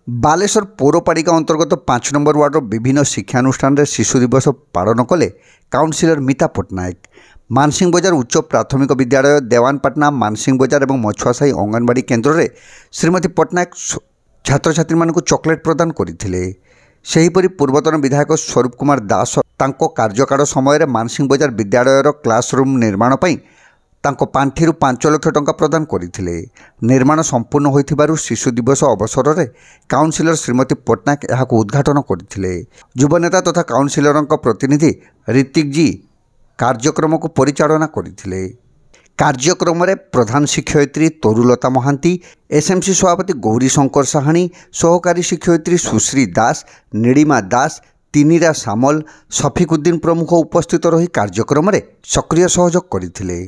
बालेश्वर पौरपालिका अंतर्गत 5 नंबर वार्डर विभिन्न शिक्षानुष्ठान में शिशु दिवस पालन कले काउनसिलर मीता पट्टनायक। मानसिंह बजार उच्च प्राथमिक विद्यालय देवानपाटना मानसिंह बजार और मछुआसाही अंगनवाड़ी केन्द्र में श्रीमती पट्टनायक छात्र छात्री मानक चॉकलेट प्रदान करथिले। सेहीपरि पूर्वतन विधायक स्वरूप कुमार दास तांको कार्यकाल समय मानसिंह बजार विद्यालयर क्लासरूम निर्माण पई तांको पांठिरु 5 लाख टंका प्रदान करथिले। निर्माण संपूर्ण होइथिबारु शिशु दिवस अवसर में काउनसिलर श्रीमती पट्टनायक एहाको उद्घाटन करथिले। युवनेता तथा काउनसिलरक प्रतिनिधि ऋतिक जी कार्यक्रम को परिचालना करथिले। कार्यक्रम में प्रधान शिक्षयित्री तरुलता महांती, एसएमसी सभापति गौरी शंकर साहानी, सहकारी शिक्षयित्री सुश्री दास, नीलिमा दास, तिनिरा सामल, शफिक उद्दीन प्रमुख उपस्थित रही कार्यक्रम में सक्रिय सहयोग करथिले।